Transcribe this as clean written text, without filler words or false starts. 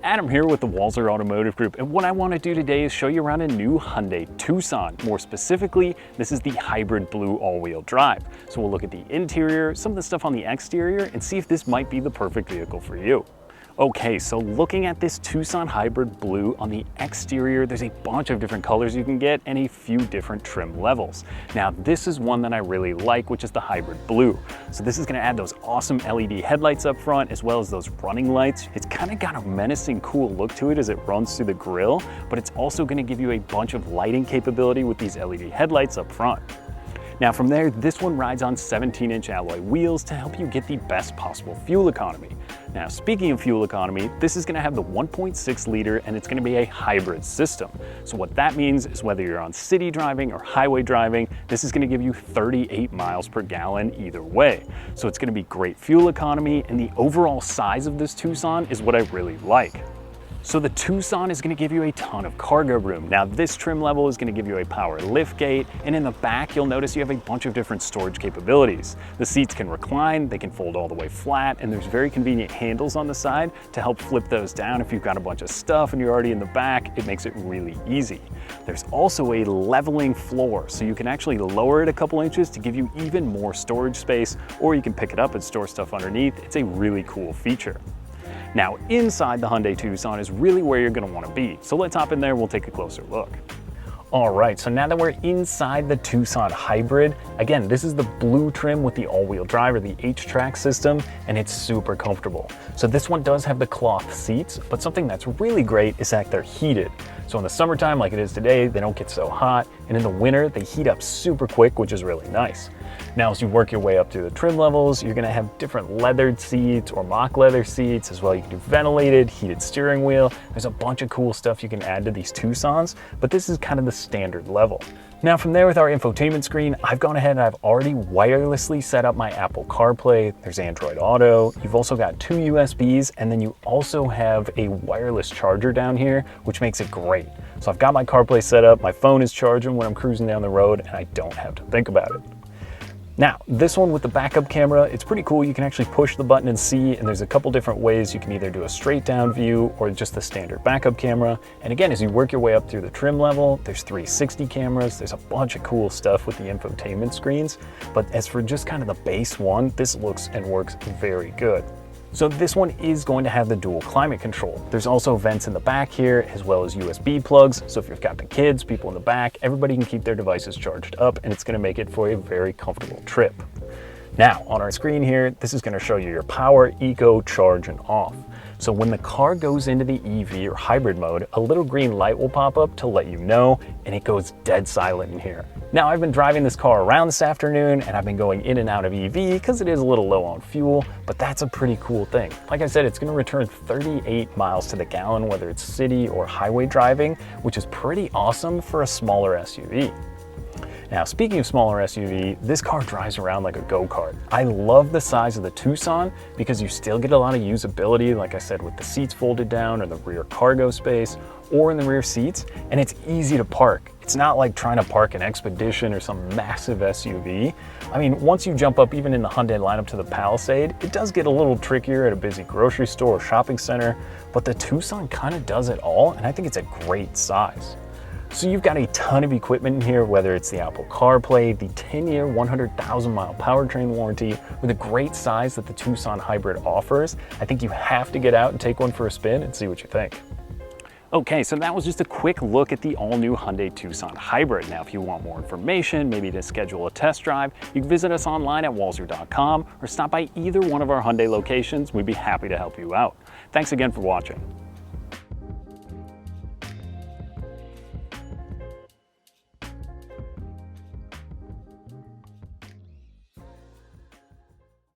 Adam here with the Walser Automotive Group, and what I want to do today is show you around a new Hyundai Tucson. More specifically, this is the hybrid blue all-wheel drive. So we'll look at the interior, some of the stuff on the exterior, and see if this might be the perfect vehicle for you. Okay, so looking at this Tucson hybrid blue on the exterior, there's a bunch of different colors you can get and a few different trim levels. Now, this is one that I really like, which is the hybrid blue. So this is gonna add those awesome LED headlights up front, as well as those running lights. It's kind of got a menacing, cool look to it as it runs through the grille, but it's also gonna give you a bunch of lighting capability with these LED headlights up front. Now from there, this one rides on 17-inch alloy wheels to help you get the best possible fuel economy. Now, speaking of fuel economy, this is gonna have the 1.6 liter and it's gonna be a hybrid system. So what that means is whether you're on city driving or highway driving, this is gonna give you 38 miles per gallon either way. So it's gonna be great fuel economy, and the overall size of this Tucson is what I really like. So the Tucson is going to give you a ton of cargo room. Now this trim level is going to give you a power lift gate, and in the back you'll notice you have a bunch of different storage capabilities. The seats can recline, they can fold all the way flat, and there's very convenient handles on the side to help flip those down if you've got a bunch of stuff and you're already in the back. It makes it really easy. There's also a leveling floor, so you can actually lower it a couple inches to give you even more storage space, or you can pick it up and store stuff underneath. It's a really cool feature. Now, inside the Hyundai Tucson is really where you're gonna wanna be. So let's hop in there and we'll take a closer look. All right, so now that we're inside the Tucson hybrid, again, this is the blue trim with the all-wheel drive or the H-Track system, and it's super comfortable. So this one does have the cloth seats, but something that's really great is that they're heated. So in the summertime, like it is today, they don't get so hot, and in the winter, they heat up super quick, which is really nice. Now, as you work your way up through the trim levels, you're gonna have different leathered seats or mock leather seats as well. You can do ventilated, heated steering wheel. There's a bunch of cool stuff you can add to these Tucsons, but this is kind of the standard level. Now from there, with our infotainment screen, I've gone ahead and I've already wirelessly set up my Apple CarPlay. There's Android Auto. You've also got 2 USBs, and then you also have a wireless charger down here, which makes it great. So I've got my CarPlay set up, my phone is charging when I'm cruising down the road, and I don't have to think about it. Now, this one with the backup camera, it's pretty cool. You can actually push the button and see, and there's a couple different ways. You can either do a straight down view or just the standard backup camera. And again, as you work your way up through the trim level, there's 360 cameras. There's a bunch of cool stuff with the infotainment screens. But as for just kind of the base one, this looks and works very good. So this one is going to have the dual climate control. There's also vents in the back here, as well as USB plugs. So if you've got the kids, people in the back, everybody can keep their devices charged up, and it's gonna make it for a very comfortable trip. Now, on our screen here, this is gonna show you your power, eco, charge, and off. So when the car goes into the EV or hybrid mode, a little green light will pop up to let you know, and it goes dead silent in here. Now, I've been driving this car around this afternoon, and I've been going in and out of EV because it is a little low on fuel, but that's a pretty cool thing. Like I said, it's gonna return 38 miles to the gallon, whether it's city or highway driving, which is pretty awesome for a smaller SUV. Now, speaking of smaller SUV, this car drives around like a go-kart. I love the size of the Tucson because you still get a lot of usability, like I said, with the seats folded down or the rear cargo space or in the rear seats, and it's easy to park. It's not like trying to park an Expedition or some massive SUV. I mean, once you jump up even in the Hyundai lineup to the Palisade, it does get a little trickier at a busy grocery store or shopping center, but the Tucson kind of does it all, and I think it's a great size. So you've got a ton of equipment in here, whether it's the Apple CarPlay, the 10-year, 100,000-mile powertrain warranty, with the great size that the Tucson Hybrid offers. I think you have to get out and take one for a spin and see what you think. Okay, so that was just a quick look at the all-new Hyundai Tucson Hybrid. Now, if you want more information, maybe to schedule a test drive, you can visit us online at walser.com or stop by either one of our Hyundai locations. We'd be happy to help you out. Thanks again for watching.